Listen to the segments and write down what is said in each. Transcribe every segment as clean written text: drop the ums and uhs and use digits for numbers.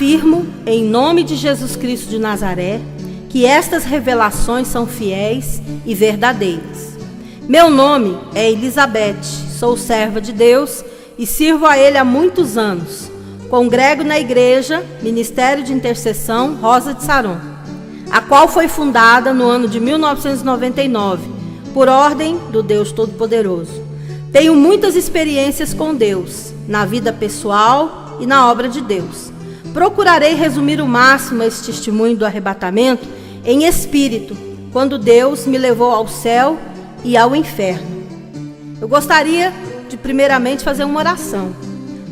Afirmo, em nome de Jesus Cristo de Nazaré, que estas revelações são fiéis e verdadeiras. Meu nome é Elizabeth, sou serva de Deus e sirvo a Ele há muitos anos. Congrego na igreja Ministério de Intercessão Rosa de Saron, a qual foi fundada no ano de 1999, por ordem do Deus Todo-Poderoso. Tenho muitas experiências com Deus, na vida pessoal e na obra de Deus. Procurarei resumir o máximo esse testemunho do arrebatamento em espírito, quando Deus me levou ao céu e ao inferno. Eu gostaria de primeiramente fazer uma oração.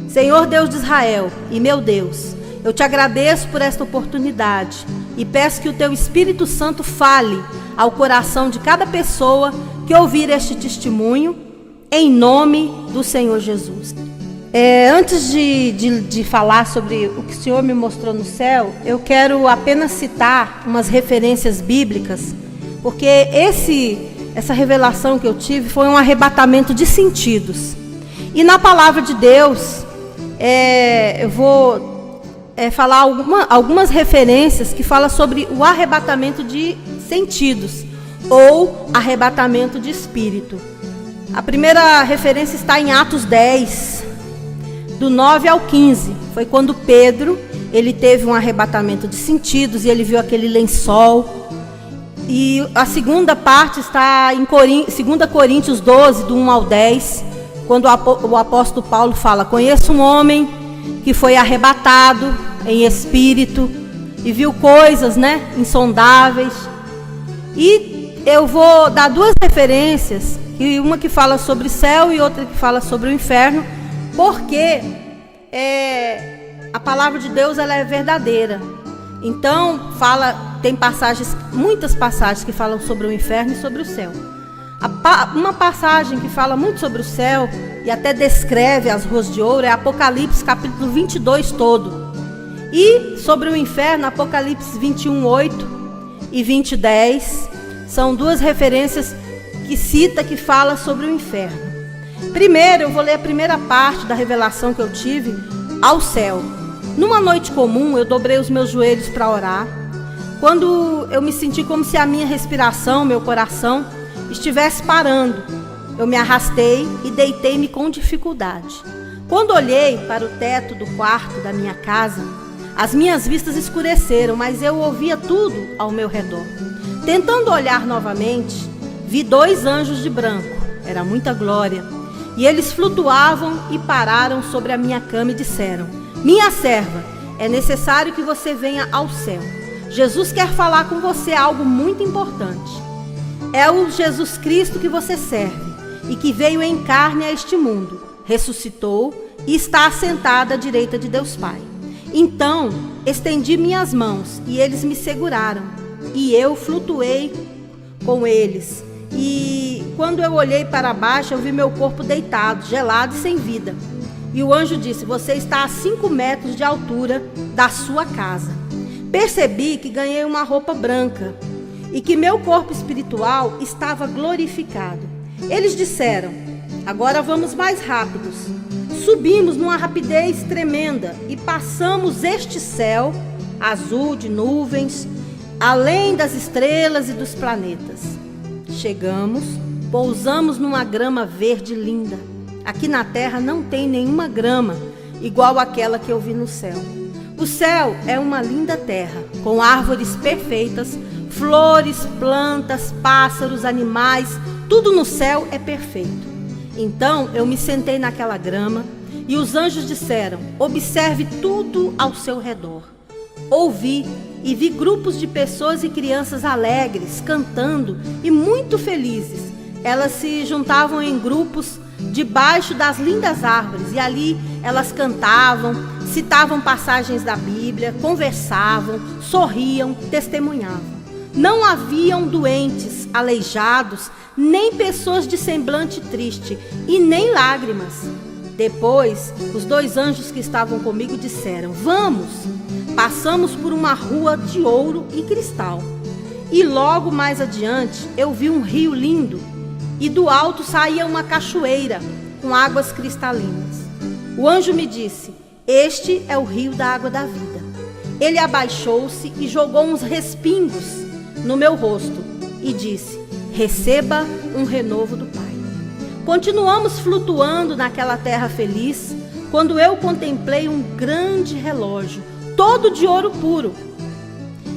Senhor Deus de Israel e meu Deus, eu te agradeço por esta oportunidade e peço que o teu Espírito Santo fale ao coração de cada pessoa que ouvir este testemunho, em nome do Senhor Jesus. Antes de falar sobre o que o Senhor me mostrou no céu, eu quero apenas citar umas referências bíblicas, porque essa revelação que eu tive foi um arrebatamento de sentidos. E na palavra de Deus, eu vou falar algumas referências que falam sobre o arrebatamento de sentidos, ou arrebatamento de espírito. A primeira referência está em Atos 10, do 9 ao 15. Foi quando Pedro, ele teve um arrebatamento de sentidos e ele viu aquele lençol. E a segunda parte está em 2 Coríntios 12, do 1 ao 10, quando o apóstolo Paulo fala: conheço um homem que foi arrebatado em espírito e viu coisas, insondáveis. E eu vou dar duas referências, uma que fala sobre o céu e outra que fala sobre o inferno, porque a palavra de Deus ela é verdadeira. Então tem muitas passagens que falam sobre o inferno e sobre o céu. Uma passagem que fala muito sobre o céu e até descreve as ruas de ouro é Apocalipse capítulo 22 todo. E sobre o inferno, Apocalipse 21, 8 e 20, 10, são duas referências que fala sobre o inferno. Primeiro, eu vou ler a primeira parte da revelação que eu tive ao céu. Numa noite comum, eu dobrei os meus joelhos para orar, quando eu me senti como se a minha respiração, meu coração, estivesse parando. Eu me arrastei e deitei-me com dificuldade. Quando olhei para o teto do quarto da minha casa, as minhas vistas escureceram, mas eu ouvia tudo ao meu redor. Tentando olhar novamente, vi 2 anjos de branco, era muita glória, e eles flutuavam e pararam sobre a minha cama e disseram: minha serva, é necessário que você venha ao céu. Jesus quer falar com você algo muito importante. É o Jesus Cristo que você serve e que veio em carne a este mundo, ressuscitou e está assentado à direita de Deus Pai. Então estendi minhas mãos e eles me seguraram e eu flutuei com eles. E quando eu olhei para baixo, eu vi meu corpo deitado, gelado e sem vida. E o anjo disse: você está a 5 metros de altura da sua casa. Percebi que ganhei uma roupa branca e que meu corpo espiritual estava glorificado. Eles disseram: agora vamos mais rápidos. Subimos numa rapidez tremenda e passamos este céu azul de nuvens, além das estrelas e dos planetas. Chegamos, pousamos numa grama verde linda. Aqui na terra não tem nenhuma grama igual àquela que eu vi no céu. O céu é uma linda terra, com árvores perfeitas, flores, plantas, pássaros, animais, tudo no céu é perfeito. Então eu me sentei naquela grama e os anjos disseram: observe tudo ao seu redor. Ouvi e vi grupos de pessoas e crianças alegres, cantando e muito felizes. Elas se juntavam em grupos debaixo das lindas árvores e ali elas cantavam, citavam passagens da Bíblia, conversavam, sorriam, testemunhavam. Não haviam doentes, aleijados, nem pessoas de semblante triste e nem lágrimas. Depois, os 2 anjos que estavam comigo disseram: vamos! Passamos por uma rua de ouro e cristal. E logo mais adiante, eu vi um rio lindo e do alto saía uma cachoeira com águas cristalinas. O anjo me disse: este é o rio da água da vida. Ele abaixou-se e jogou uns respingos no meu rosto e disse: receba um renovo do Pai. Continuamos flutuando naquela terra feliz, quando eu contemplei um grande relógio, todo de ouro puro.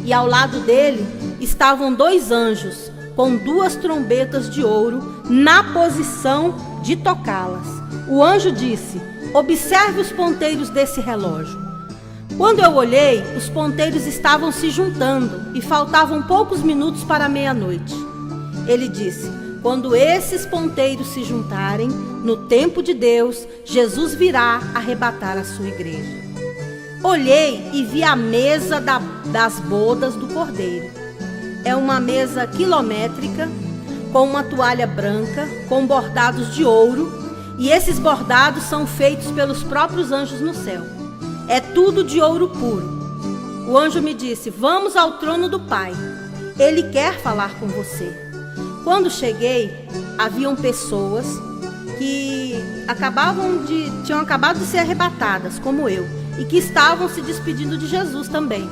E ao lado dele estavam 2 anjos, com 2 trombetas de ouro, na posição de tocá-las. O anjo disse: observe os ponteiros desse relógio. Quando eu olhei, os ponteiros estavam se juntando e faltavam poucos minutos para a meia-noite. Ele disse: quando esses ponteiros se juntarem, no tempo de Deus, Jesus virá arrebatar a sua igreja. Olhei e vi a mesa das bodas do Cordeiro. É uma mesa quilométrica, com uma toalha branca, com bordados de ouro, e esses bordados são feitos pelos próprios anjos no céu. É tudo de ouro puro. O anjo me disse: vamos ao trono do Pai. Ele quer falar com você. Quando cheguei, haviam pessoas que tinham acabado de ser arrebatadas, como eu, e que estavam se despedindo de Jesus também.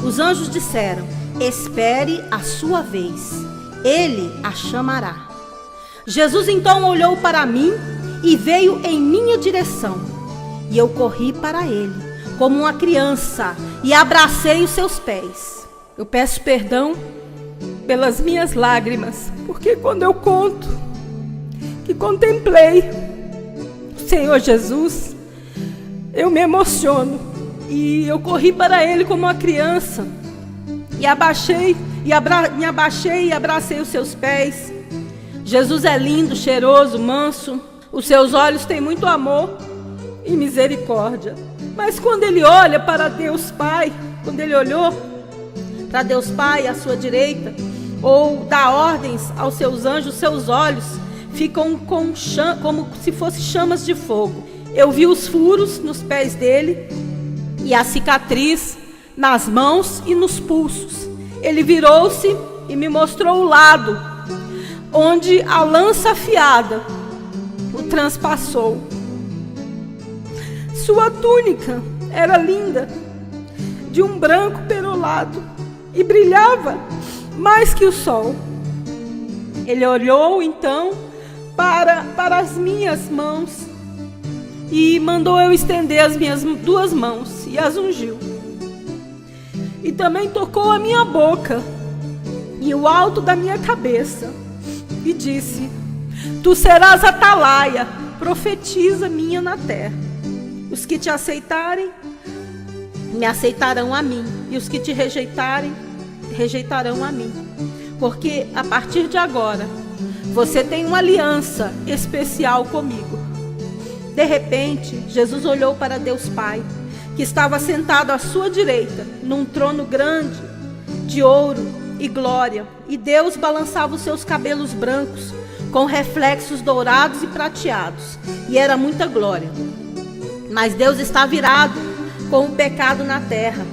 Os anjos disseram: espere a sua vez, ele a chamará. Jesus então olhou para mim e veio em minha direção, e eu corri para ele, como uma criança, e abracei os seus pés. Eu peço perdão pelas minhas lágrimas, porque quando eu conto que contemplei o Senhor Jesus, eu me emociono, e eu corri para ele como uma criança, e me abaixei e abracei os seus pés. Jesus é lindo, cheiroso, manso, os seus olhos têm muito amor e misericórdia. Mas quando ele olha para Deus Pai, quando ele olhou para Deus Pai à sua direita, ou dá ordens aos seus anjos, seus olhos ficam como se fossem chamas de fogo. Eu vi os furos nos pés dele e a cicatriz nas mãos e nos pulsos. Ele virou-se e me mostrou o lado onde a lança afiada o transpassou. Sua túnica era linda, de um branco perolado, e brilhava mais que o sol. Ele olhou então para as minhas mãos e mandou eu estender as minhas 2 mãos e as ungiu. E também tocou a minha boca e o alto da minha cabeça e disse: tu serás atalaia, profetiza minha na terra. Os que te aceitarem, me aceitarão a mim, e os que te rejeitarem, rejeitarão a mim. Porque a partir de agora, você tem uma aliança especial comigo. De repente, Jesus olhou para Deus Pai, que estava sentado à sua direita, num trono grande, de ouro e glória. E Deus balançava os seus cabelos brancos, com reflexos dourados e prateados. E era muita glória. Mas Deus está virado com o pecado na terra,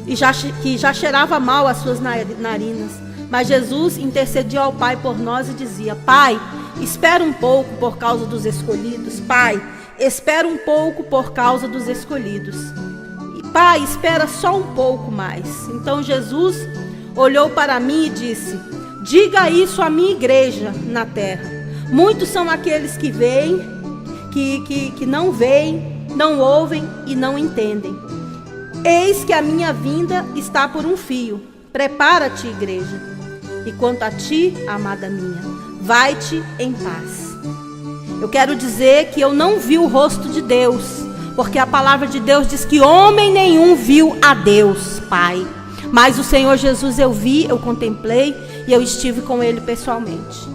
e que já cheirava mal as suas narinas. Mas Jesus intercedia ao Pai por nós e dizia: Pai, espera um pouco por causa dos escolhidos. Pai, espera um pouco por causa dos escolhidos. E Pai, espera só um pouco mais. Então Jesus olhou para mim e disse: diga isso à minha igreja na terra. Muitos são aqueles que veem, que não veem, não ouvem e não entendem. Eis que a minha vinda está por um fio. Prepara-te, igreja. E quanto a ti, amada minha, vai-te em paz. Eu quero dizer que eu não vi o rosto de Deus, porque a palavra de Deus diz que homem nenhum viu a Deus, Pai. Mas o Senhor Jesus eu vi, eu contemplei e eu estive com Ele pessoalmente.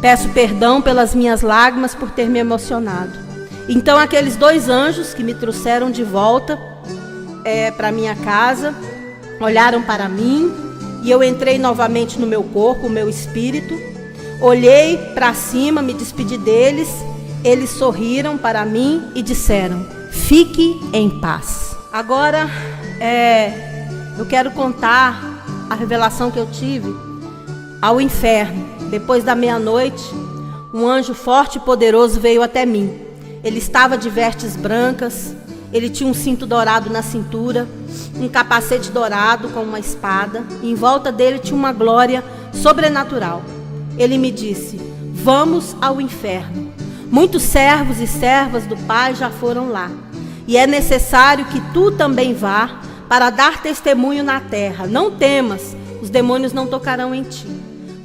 Peço perdão pelas minhas lágrimas por ter me emocionado. Então aqueles 2 anjos que me trouxeram de volta para minha casa, olharam para mim e eu entrei novamente no meu corpo, o meu espírito. Olhei para cima, me despedi deles, eles sorriram para mim e disseram: fique em paz. Agora eu quero contar a revelação que eu tive ao inferno. Depois da meia-noite, um anjo forte e poderoso veio até mim. Ele estava de vestes brancas Ele tinha um cinto dourado na cintura, um capacete dourado com uma espada, e em volta dele tinha uma glória sobrenatural. Ele me disse: vamos ao inferno. Muitos servos e servas do Pai já foram lá, e é necessário que tu também vá para dar testemunho na terra. Não temas, os demônios não tocarão em ti.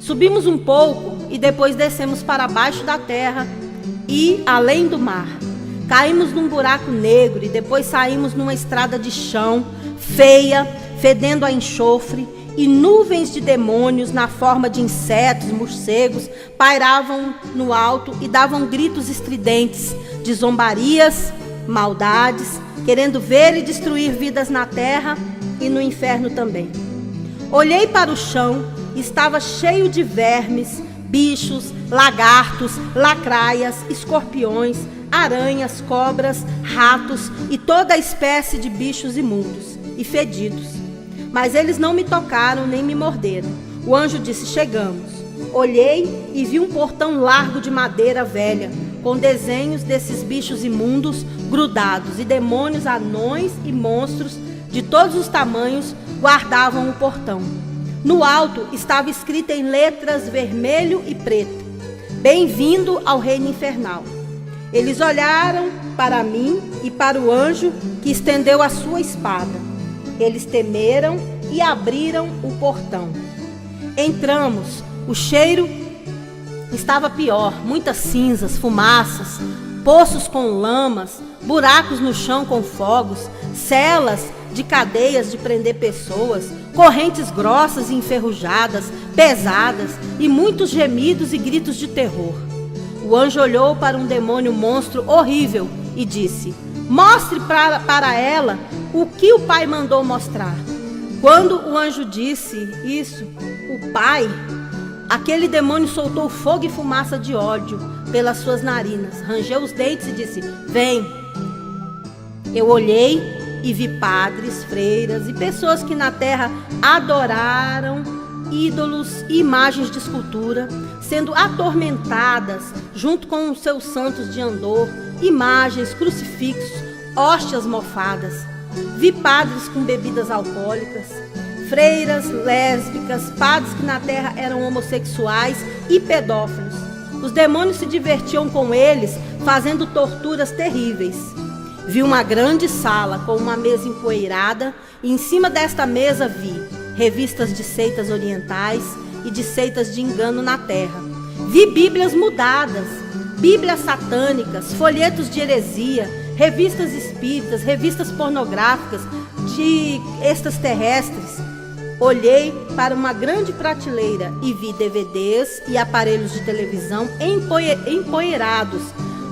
Subimos um pouco e depois descemos para baixo da terra e além do mar. Caímos num buraco negro e depois saímos numa estrada de chão, feia, fedendo a enxofre, e nuvens de demônios na forma de insetos, morcegos, pairavam no alto e davam gritos estridentes de zombarias, maldades, querendo ver e destruir vidas na terra e no inferno também. Olhei para o chão e estava cheio de vermes, bichos, lagartos, lacraias, escorpiões, aranhas, cobras, ratos e toda espécie de bichos imundos e fedidos. Mas eles não me tocaram nem me morderam. O anjo disse: chegamos. Olhei e vi um portão largo de madeira velha, com desenhos desses bichos imundos grudados, e demônios, anões e monstros de todos os tamanhos guardavam o portão. No alto estava escrito em letras vermelho e preto: bem-vindo ao reino infernal. Eles olharam para mim e para o anjo que estendeu a sua espada. Eles temeram e abriram o portão. Entramos. O cheiro estava pior: muitas cinzas, fumaças, poços com lamas, buracos no chão com fogos, celas de cadeias de prender pessoas, correntes grossas e enferrujadas, pesadas, e muitos gemidos e gritos de terror. O anjo olhou para um demônio monstro horrível e disse: mostre para ela o que o Pai mandou mostrar. Quando o anjo disse isso, o Pai, aquele demônio soltou fogo e fumaça de ódio pelas suas narinas, rangeu os dentes e disse: vem. Eu olhei e vi padres, freiras e pessoas que na terra adoraram ídolos e imagens de escultura, sendo atormentadas junto com os seus santos de Andor, imagens, crucifixos, hóstias mofadas. Vi padres com bebidas alcoólicas, freiras lésbicas, padres que na terra eram homossexuais e pedófilos. Os demônios se divertiam com eles, fazendo torturas terríveis. Vi uma grande sala com uma mesa empoeirada, e em cima desta mesa vi revistas de seitas orientais e de seitas de engano na terra. Vi bíblias mudadas, bíblias satânicas, folhetos de heresia, revistas espíritas, revistas pornográficas, de extraterrestres. Olhei para uma grande prateleira e vi DVDs e aparelhos de televisão empoeirados,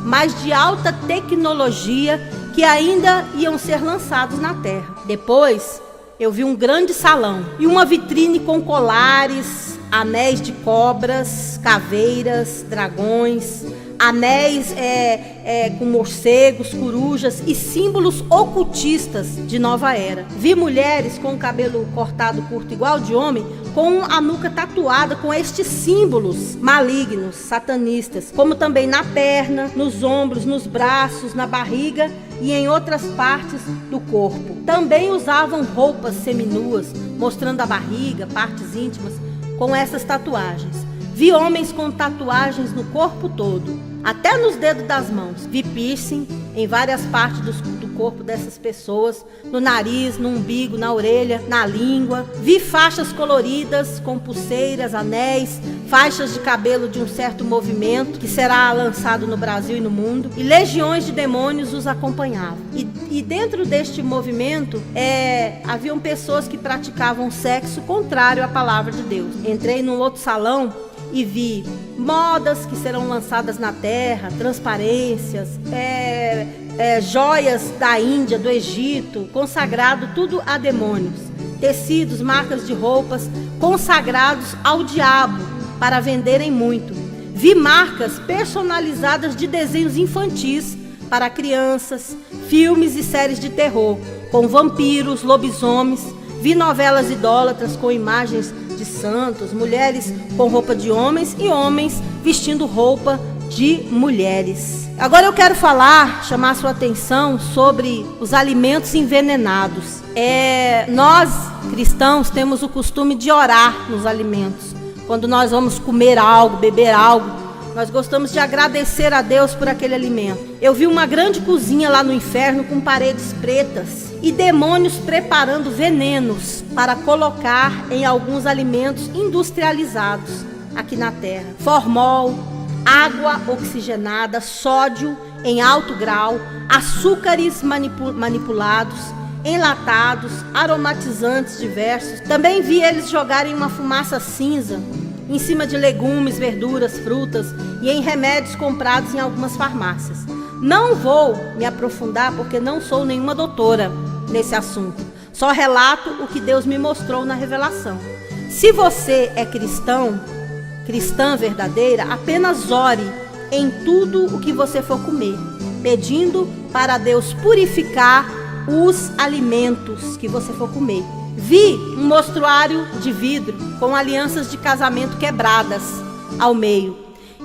mas de alta tecnologia, que ainda iam ser lançados na terra. Depois eu vi um grande salão e uma vitrine com colares, anéis de cobras, caveiras, dragões, anéis com morcegos, corujas e símbolos ocultistas de nova era. Vi mulheres com o cabelo cortado curto igual de homem, com a nuca tatuada com estes símbolos malignos, satanistas, como também na perna, nos ombros, nos braços, na barriga e em outras partes do corpo. Também usavam roupas seminuas, mostrando a barriga, partes íntimas, com essas tatuagens. Vi homens com tatuagens no corpo todo, até nos dedos das mãos. Vi piercing em várias partes do corpo dessas pessoas, no nariz, no umbigo, na orelha, na língua. Vi faixas coloridas com pulseiras, anéis, faixas de cabelo de um certo movimento que será lançado no Brasil e no mundo, e legiões de demônios os acompanhavam. E dentro deste movimento haviam pessoas que praticavam sexo contrário à palavra de Deus. Entrei num outro salão e vi modas que serão lançadas na terra, transparências, joias da Índia, do Egito, consagrado tudo a demônios, tecidos, marcas de roupas consagrados ao diabo para venderem muito. Vi marcas personalizadas de desenhos infantis para crianças, filmes e séries de terror com vampiros, lobisomens. Vi novelas idólatras com imagens de santos, mulheres com roupa de homens e homens vestindo roupa de mulheres. Agora eu quero chamar a sua atenção sobre os alimentos envenenados. Nós, cristãos, temos o costume de orar nos alimentos. Quando nós vamos comer algo, beber algo, nós gostamos de agradecer a Deus por aquele alimento. Eu vi uma grande cozinha lá no inferno com paredes pretas e demônios preparando venenos para colocar em alguns alimentos industrializados aqui na terra. Formol, água oxigenada, sódio em alto grau, açúcares manipulados, enlatados, aromatizantes diversos. Também vi eles jogarem uma fumaça cinza em cima de legumes, verduras, frutas e em remédios comprados em algumas farmácias. Não vou me aprofundar porque não sou nenhuma doutora nesse assunto. Só relato o que Deus me mostrou na revelação. Se você é cristã verdadeira, apenas ore em tudo o que você for comer, pedindo para Deus purificar os alimentos que você for comer. Vi um mostruário de vidro com alianças de casamento quebradas ao meio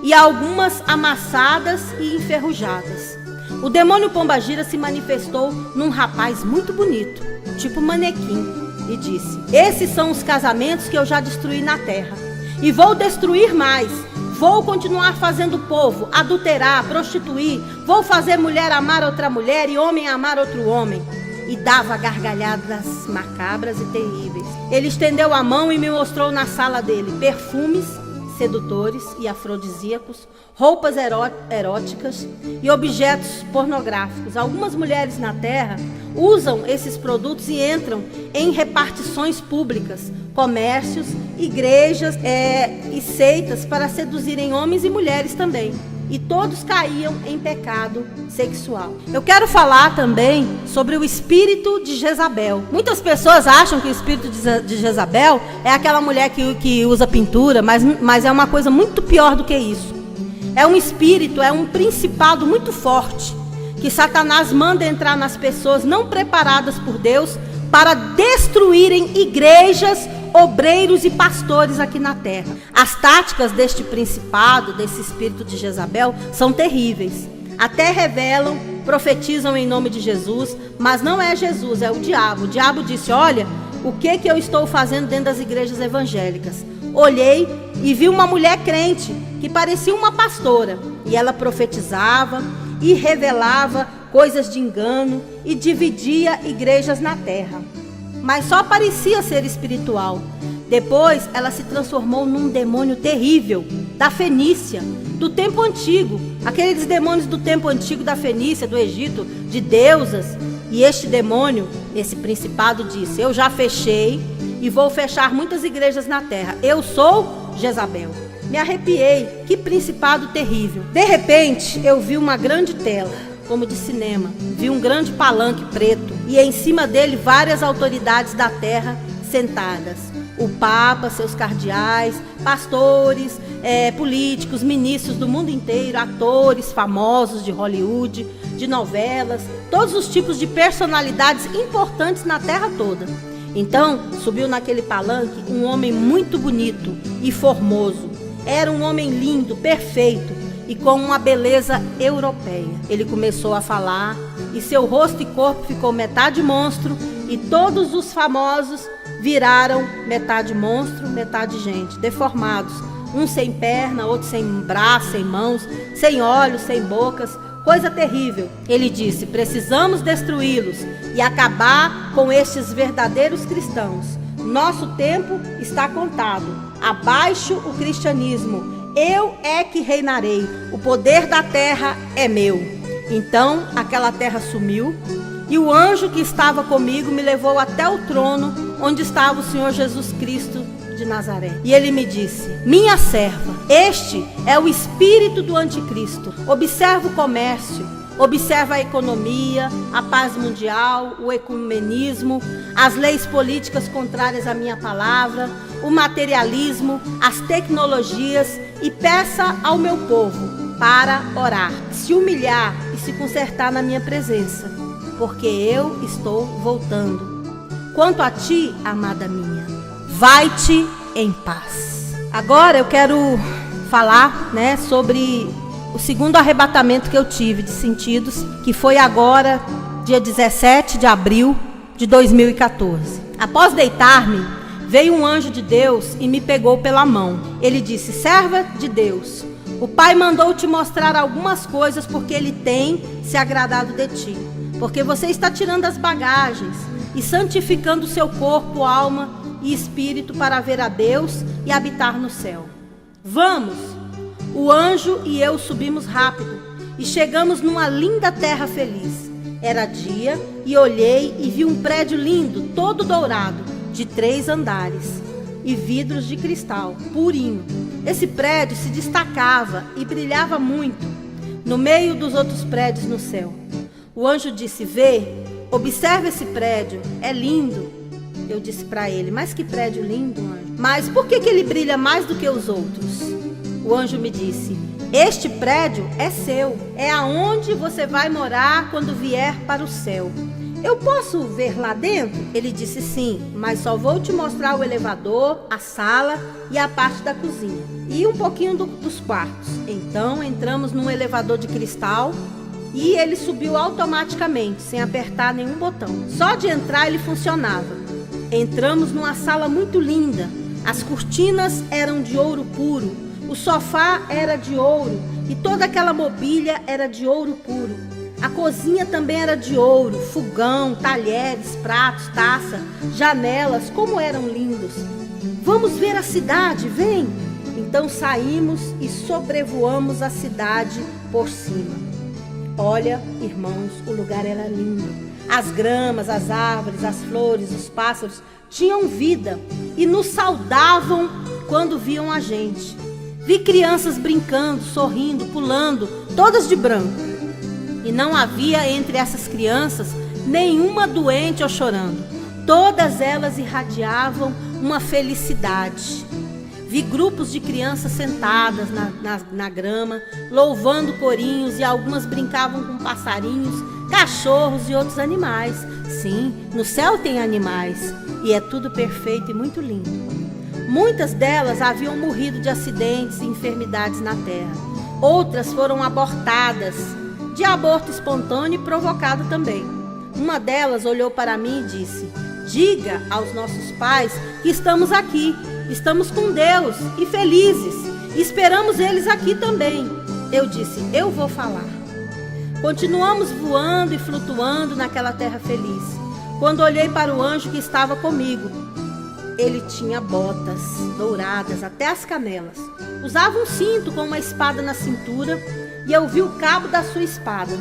e algumas amassadas e enferrujadas. O demônio pombagira se manifestou num rapaz muito bonito, tipo manequim, e disse: esses são os casamentos que eu já destruí na terra, e vou destruir mais. Vou continuar fazendo o povo adulterar, prostituir. Vou fazer mulher amar outra mulher e homem amar outro homem. E dava gargalhadas macabras e terríveis. Ele estendeu a mão e me mostrou na sala dele perfumes sedutores e afrodisíacos, roupas eróticas e objetos pornográficos. Algumas mulheres na terra usam esses produtos e entram em repartições públicas, comércios, igrejas e seitas para seduzirem homens e mulheres também. E todos caíam em pecado sexual. Eu quero falar também sobre o espírito de Jezabel. Muitas pessoas acham que o espírito de Jezabel é aquela mulher que usa pintura, mas é uma coisa muito pior do que isso. É um espírito, é um principado muito forte, que Satanás manda entrar nas pessoas não preparadas por Deus para destruírem igrejas, obreiros e pastores aqui na terra. As táticas deste principado, desse espírito de Jezabel, são terríveis. Até revelam, profetizam em nome de Jesus, mas não é Jesus, é o diabo. O diabo disse: olha, o que eu estou fazendo dentro das igrejas evangélicas? Olhei e vi uma mulher crente, que parecia uma pastora, e ela profetizava e revelava coisas de engano e dividia igrejas na terra. Mas só parecia ser espiritual. Depois ela se transformou num demônio terrível da Fenícia, do tempo antigo. Aqueles demônios do tempo antigo da Fenícia, do Egito, de deusas. E este demônio, esse principado, disse: eu já fechei e vou fechar muitas igrejas na terra. Eu sou Jezabel. Me arrepiei. Que principado terrível. De repente eu vi uma grande tela, como de cinema. Vi um grande palanque preto e em cima dele várias autoridades da terra sentadas. O Papa, seus cardeais, pastores, políticos, ministros do mundo inteiro, atores famosos de Hollywood, de novelas, todos os tipos de personalidades importantes na terra toda. Então subiu naquele palanque um homem muito bonito e formoso. Era um homem lindo, perfeito e com uma beleza europeia. Ele começou a falar e seu rosto e corpo ficou metade monstro, e todos os famosos viraram metade monstro, metade gente, deformados, um sem perna, outro sem braço, sem mãos, sem olhos, sem bocas, coisa terrível. Ele disse: precisamos destruí-los e acabar com estes verdadeiros cristãos. Nosso tempo está contado. Abaixo o cristianismo. Eu é que reinarei, o poder da terra é meu. Então aquela terra sumiu, e o anjo que estava comigo me levou até o trono onde estava o Senhor Jesus Cristo de Nazaré. E ele me disse: minha serva, este é o espírito do anticristo. Observa o comércio, observa a economia, a paz mundial, o ecumenismo, as leis políticas contrárias à minha palavra, o materialismo, as tecnologias, e peça ao meu povo para orar, se humilhar e se consertar na minha presença, porque eu estou voltando. Quanto a ti, amada minha, vai-te em paz. Agora eu quero falar, sobre o segundo arrebatamento que eu tive de sentidos, que foi agora, dia 17 de abril de 2014. Após deitar-me, veio um anjo de Deus e me pegou pela mão. Ele disse: serva de Deus, o Pai mandou te mostrar algumas coisas porque Ele tem se agradado de ti. Porque você está tirando as bagagens e santificando o seu corpo, alma e espírito para ver a Deus e habitar no céu. Vamos! O anjo e eu subimos rápido e chegamos numa linda terra feliz. Era dia e olhei e vi um prédio lindo, todo dourado, de 3 andares e vidros de cristal, purinho. Esse prédio se destacava e brilhava muito no meio dos outros prédios no céu. O anjo disse: vê, observe esse prédio, é lindo. Eu disse para ele: mas que prédio lindo, anjo. Mas por que ele brilha mais do que os outros? O anjo me disse: este prédio é seu, é aonde você vai morar quando vier para o céu. Eu posso ver lá dentro? Ele disse: sim, mas só vou te mostrar o elevador, a sala e a parte da cozinha. E um pouquinho dos quartos. Então entramos num elevador de cristal e ele subiu automaticamente, sem apertar nenhum botão. Só de entrar ele funcionava. Entramos numa sala muito linda. As cortinas eram de ouro puro. O sofá era de ouro e toda aquela mobília era de ouro puro. A cozinha também era de ouro, fogão, talheres, pratos, taça, janelas, como eram lindos. Vamos ver a cidade, vem! Então saímos e sobrevoamos a cidade por cima. Olha, irmãos, o lugar era lindo. As gramas, as árvores, as flores, os pássaros tinham vida e nos saudavam quando viam a gente. Vi crianças brincando, sorrindo, pulando, todas de branco. E não havia entre essas crianças nenhuma doente ou chorando. Todas elas irradiavam uma felicidade. Vi grupos de crianças sentadas na grama, louvando corinhos, e algumas brincavam com passarinhos, cachorros e outros animais. Sim, no céu tem animais e é tudo perfeito e muito lindo. Muitas delas haviam morrido de acidentes e enfermidades na terra. Outras foram abortadas, de aborto espontâneo e provocado também. Uma delas olhou para mim e disse: diga aos nossos pais que estamos aqui, estamos com Deus e felizes, e esperamos eles aqui também. Eu disse: eu vou falar. Continuamos voando e flutuando naquela terra feliz. Quando olhei para o anjo que estava comigo, ele tinha botas douradas até as canelas. Usava um cinto com uma espada na cintura e eu vi o cabo da sua espada.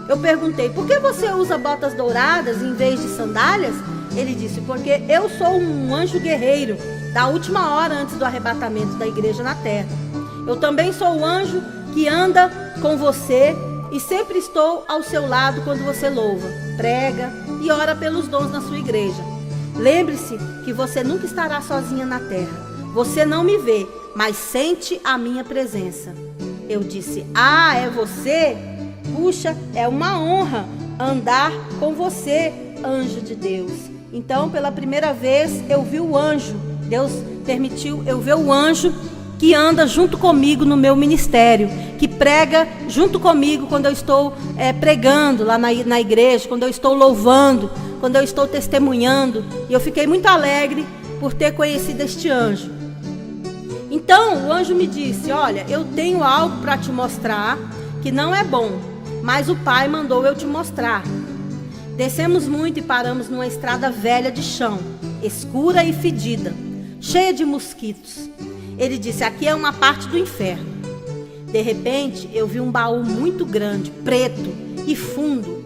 Eu perguntei: por que você usa botas douradas em vez de sandálias? Ele disse: porque eu sou um anjo guerreiro da última hora antes do arrebatamento da igreja na terra. Eu também sou o anjo que anda com você e sempre estou ao seu lado quando você louva, prega e ora pelos dons na sua igreja. Lembre-se que você nunca estará sozinha na terra. Você não me vê, mas sente a minha presença. Eu disse: ah, é você? Puxa, é uma honra andar com você, anjo de Deus. Então, pela primeira vez, eu vi o anjo. Deus permitiu eu ver o anjo que anda junto comigo no meu ministério, que prega junto comigo quando eu estou pregando lá na igreja, quando eu estou louvando, quando eu estou testemunhando. E eu fiquei muito alegre por ter conhecido este anjo. Então o anjo me disse: olha, eu tenho algo para te mostrar que não é bom, mas o Pai mandou eu te mostrar. Descemos muito e paramos numa estrada velha de chão, escura e fedida, cheia de mosquitos. Ele disse: aqui é uma parte do inferno. De repente eu vi um baú muito grande, preto e fundo,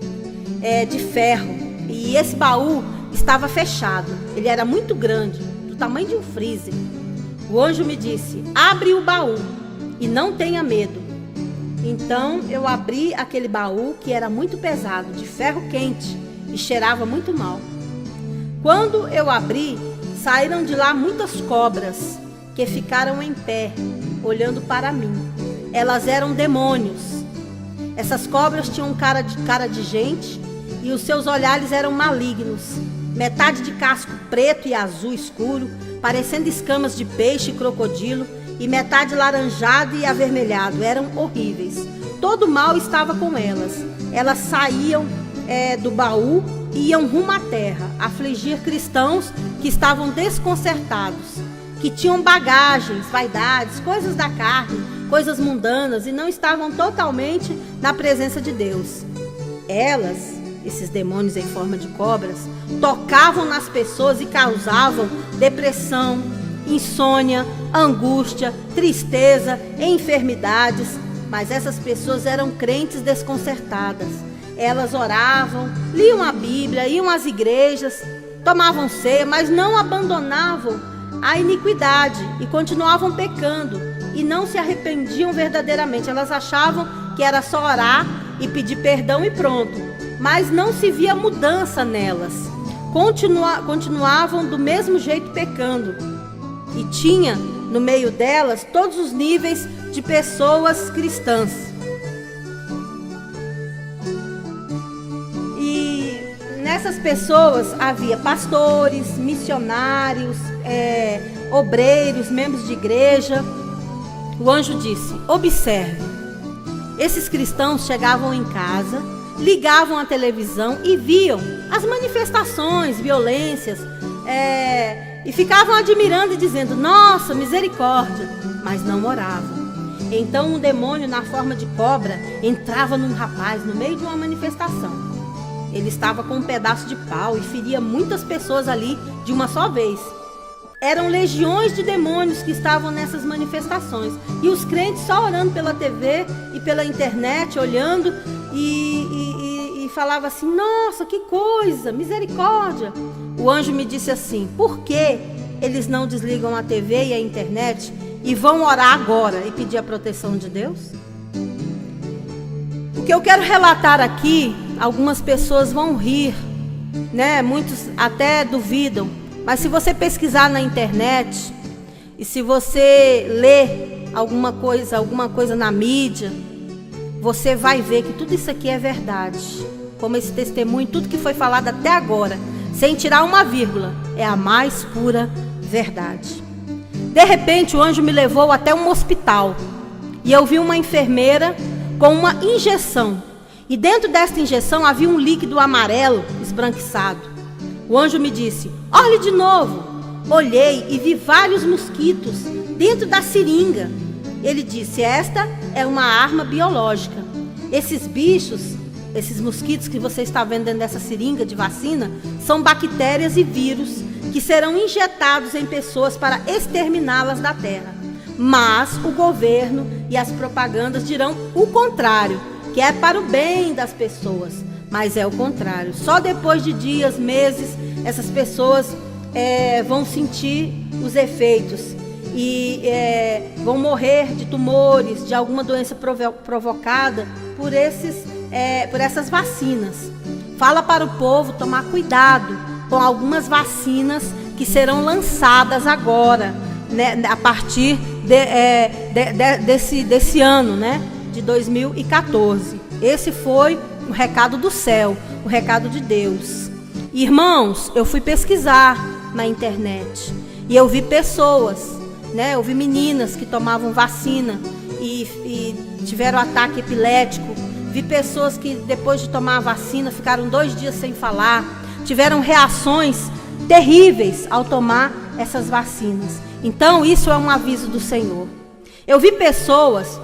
de ferro. E esse baú estava fechado. Ele era muito grande, do tamanho de um freezer. O anjo me disse: abre o baú e não tenha medo. Então eu abri aquele baú, que era muito pesado, de ferro quente, e cheirava muito mal. Quando eu abri, saíram de lá muitas cobras, que ficaram em pé, olhando para mim. Elas eram demônios. Essas cobras tinham cara de gente, e os seus olhares eram malignos. Metade de casco preto e azul escuro, parecendo escamas de peixe e crocodilo, e metade laranjado e avermelhado. Eram horríveis. todo mal estava com elas. Elas saíam do baú e iam rumo à terra, afligir cristãos que estavam desconcertados, que tinham bagagens, vaidades, coisas da carne, coisas mundanas e não estavam totalmente na presença de Deus. Elas, esses demônios em forma de cobras, tocavam nas pessoas e causavam depressão, insônia, angústia, tristeza, enfermidades. Mas essas pessoas eram crentes desconcertadas. Elas oravam, liam a Bíblia, iam às igrejas, tomavam ceia, mas não abandonavam a iniquidade e continuavam pecando e não se arrependiam verdadeiramente. Elas achavam que era só orar e pedir perdão e pronto, mas não se via mudança nelas. Continuavam do mesmo jeito pecando e tinha no meio delas todos os níveis de pessoas cristãs. E nessas pessoas havia pastores, missionários, obreiros, membros de igreja. O anjo disse: observe, esses cristãos chegavam em casa, ligavam a televisão e viam as manifestações, violências, e ficavam admirando e dizendo: nossa, misericórdia, mas não oravam. Então um demônio na forma de cobra entrava num rapaz no meio de uma manifestação. Ele estava com um pedaço de pau e feria muitas pessoas ali de uma só vez. Eram legiões de demônios que estavam nessas manifestações. E os crentes só orando pela TV e pela internet, olhando e falava assim: nossa, que coisa, misericórdia. O anjo me disse assim: por que eles não desligam a TV e a internet e vão orar agora e pedir a proteção de Deus? O que eu quero relatar aqui, algumas pessoas vão rir, né? Muitos até duvidam, mas se você pesquisar na internet e se você ler alguma coisa na mídia, você vai ver que tudo isso aqui é verdade. Como esse testemunho, tudo que foi falado até agora, sem tirar uma vírgula, é a mais pura verdade. De repente, o anjo me levou até um hospital e eu vi uma enfermeira com uma injeção. E dentro desta injeção havia um líquido amarelo esbranquiçado. O anjo me disse: olhe de novo. Olhei e vi vários mosquitos dentro da seringa. Ele disse: esta é uma arma biológica. Esses bichos, esses mosquitos que você está vendo dentro dessa seringa de vacina, são bactérias e vírus que serão injetados em pessoas para exterminá-las da terra. Mas o governo e as propagandas dirão o contrário, que é para o bem das pessoas. Mas é o contrário. Só depois de dias, meses, essas pessoas vão sentir os efeitos e vão morrer de tumores, de alguma doença provocada por essas vacinas. Fala para o povo tomar cuidado com algumas vacinas que serão lançadas agora, né, a partir desse ano, né, de 2014. Esse foi o recado do céu, o recado de Deus. Irmãos, eu fui pesquisar na internet e eu vi pessoas, né, eu vi meninas que tomavam vacina e tiveram ataque epilético. Vi pessoas que depois de tomar a vacina ficaram 2 dias sem falar, tiveram reações terríveis ao tomar essas vacinas. Então isso é um aviso do Senhor. Eu vi pessoas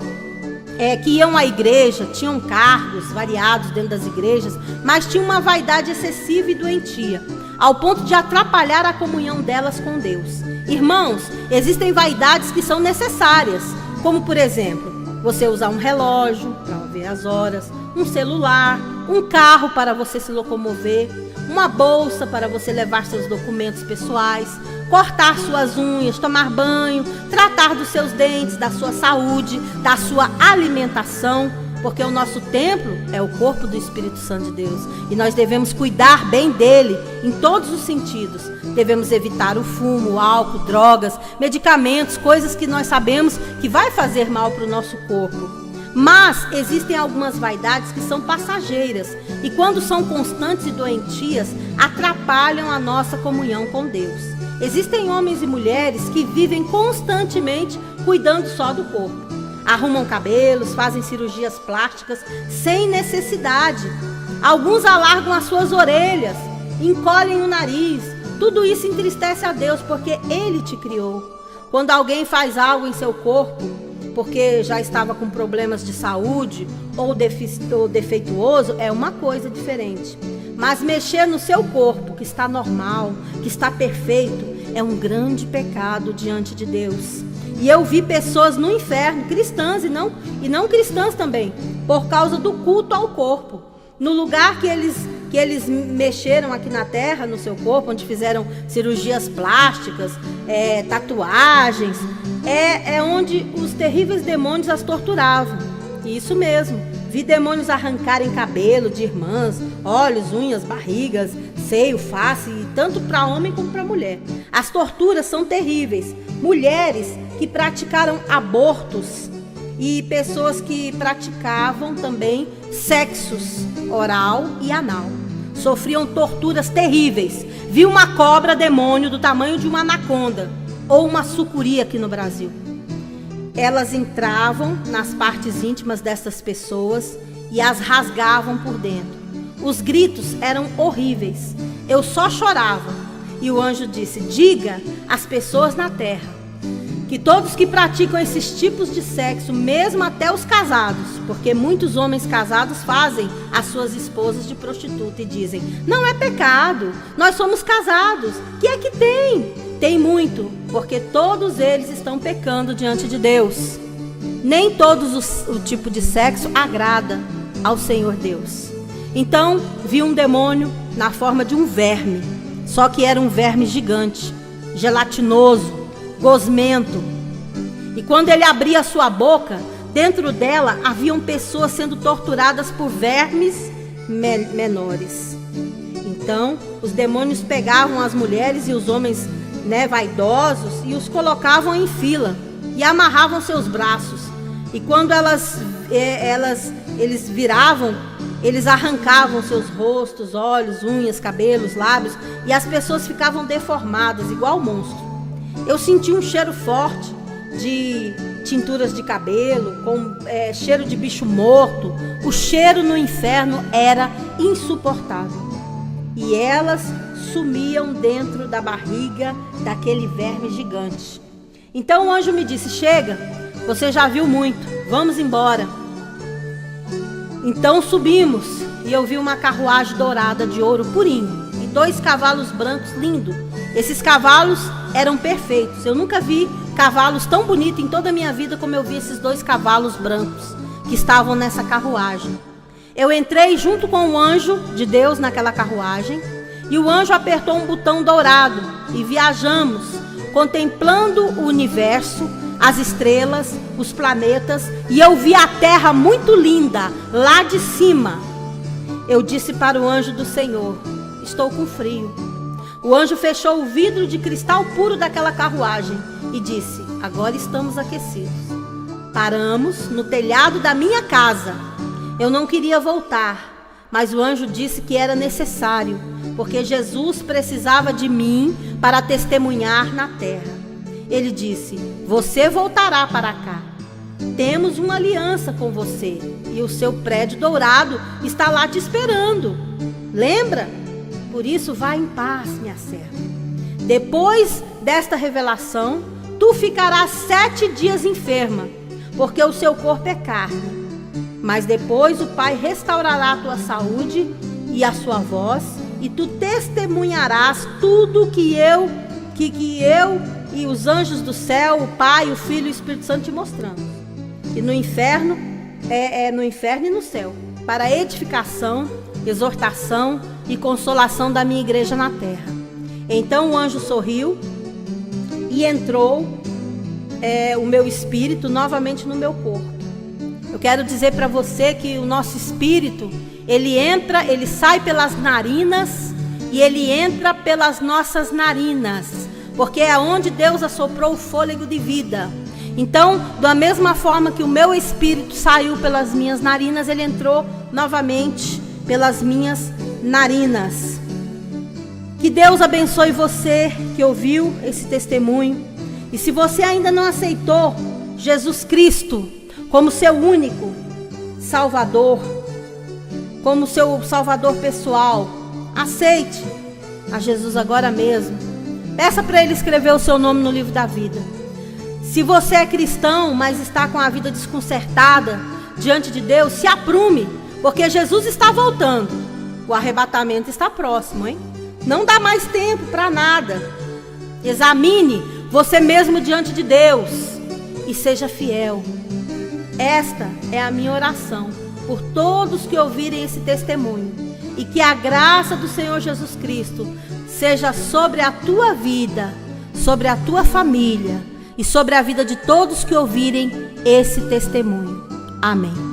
que iam à igreja, tinham cargos variados dentro das igrejas, mas tinham uma vaidade excessiva e doentia, ao ponto de atrapalhar a comunhão delas com Deus. Irmãos, existem vaidades que são necessárias, como por exemplo, você usar um relógio para ver as horas, um celular, um carro para você se locomover, uma bolsa para você levar seus documentos pessoais, cortar suas unhas, tomar banho, tratar dos seus dentes, da sua saúde, da sua alimentação, porque o nosso templo é o corpo do Espírito Santo de Deus e nós devemos cuidar bem dele em todos os sentidos. Devemos evitar o fumo, o álcool, drogas, medicamentos, coisas que nós sabemos que vai fazer mal para o nosso corpo. Mas existem algumas vaidades que são passageiras e quando são constantes e doentias, atrapalham a nossa comunhão com Deus. Existem homens e mulheres que vivem constantemente cuidando só do corpo. arrumam cabelos, fazem cirurgias plásticas sem necessidade. Alguns alargam as suas orelhas, encolhem o nariz. Tudo isso entristece a Deus, porque Ele te criou. Quando alguém faz algo em seu corpo, porque já estava com problemas de saúde ou defeituoso, é uma coisa diferente. Mas mexer no seu corpo, que está normal, que está perfeito, é um grande pecado diante de Deus. E eu vi pessoas no inferno, cristãs e não cristãs também, por causa do culto ao corpo. No lugar que eles mexeram aqui na terra, no seu corpo, onde fizeram cirurgias plásticas, tatuagens, é onde os terríveis demônios as torturavam. Isso mesmo, vi demônios arrancarem cabelo de irmãs, olhos, unhas, barrigas, seio, face, tanto para homem como para mulher. As torturas são terríveis. Mulheres que praticaram abortos e pessoas que praticavam também sexos oral e anal sofriam torturas terríveis. Vi uma cobra demônio do tamanho de uma anaconda ou uma sucuri aqui no Brasil. Elas entravam nas partes íntimas dessas pessoas e as rasgavam por dentro. Os gritos eram horríveis. Eu só chorava. E o anjo disse: diga às pessoas na terra que todos que praticam esses tipos de sexo, mesmo até os casados, porque muitos homens casados fazem as suas esposas de prostituta e dizem: não é pecado, nós somos casados. O que é que tem? Tem muito, porque todos eles estão pecando diante de Deus. Nem todos o tipo de sexo agrada ao Senhor Deus. Então vi um demônio na forma de um verme, só que era um verme gigante, gelatinoso, gosmento. E quando ele abria a sua boca, dentro dela haviam pessoas sendo torturadas por vermes menores. Então os demônios pegavam as mulheres e os homens vaidosos e os colocavam em fila e amarravam seus braços. E quando eles viravam, eles arrancavam seus rostos, olhos, unhas, cabelos, lábios, e as pessoas ficavam deformadas, igual monstro. Eu senti um cheiro forte de tinturas de cabelo, com cheiro de bicho morto. O cheiro no inferno era insuportável. E elas sumiam dentro da barriga daquele verme gigante. Então o anjo me disse: chega, você já viu muito, vamos embora. Então subimos e eu vi uma carruagem dourada de ouro purinho e 2 cavalos brancos lindos. Esses cavalos eram perfeitos. Eu nunca vi cavalos tão bonitos em toda a minha vida como eu vi esses 2 cavalos brancos que estavam nessa carruagem. Eu entrei junto com o anjo de Deus naquela carruagem e o anjo apertou um botão dourado e viajamos, contemplando o universo, as estrelas, os planetas, e eu vi a terra muito linda lá de cima. Eu disse para o anjo do Senhor: estou com frio. O anjo fechou o vidro de cristal puro daquela carruagem e disse: agora estamos aquecidos. Paramos no telhado da minha casa. Eu não queria voltar, mas o anjo disse que era necessário, porque Jesus precisava de mim para testemunhar na terra. Ele disse: você voltará para cá. Temos uma aliança com você e o seu prédio dourado está lá te esperando. Lembra? Por isso, vá em paz, minha serva. Depois desta revelação, tu ficarás 7 dias enferma, porque o seu corpo é carne. Mas depois o Pai restaurará a tua saúde e a sua voz, e tu testemunharás tudo que eu e os anjos do céu, o Pai, o Filho e o Espírito Santo te mostramos. E no inferno, no inferno e no céu, para edificação, exortação e consolação da minha igreja na terra. Então o anjo sorriu e entrou o meu espírito novamente no meu corpo. Eu quero dizer para você que o nosso espírito, ele sai pelas narinas e ele entra pelas nossas narinas, porque é onde Deus assoprou o fôlego de vida. Então, da mesma forma que o meu espírito saiu pelas minhas narinas, ele entrou novamente pelas minhas narinas. Que Deus abençoe você que ouviu esse testemunho. E se você ainda não aceitou Jesus Cristo como seu único Salvador, como seu Salvador pessoal, aceite a Jesus agora mesmo. Peça para Ele escrever o seu nome no livro da vida. Se você é cristão, mas está com a vida desconcertada diante de Deus, se aprume, porque Jesus está voltando. O arrebatamento está próximo, hein? Não dá mais tempo para nada. Examine você mesmo diante de Deus e seja fiel. Esta é a minha oração por todos que ouvirem esse testemunho, e que a graça do Senhor Jesus Cristo seja sobre a tua vida, sobre a tua família e sobre a vida de todos que ouvirem esse testemunho. Amém.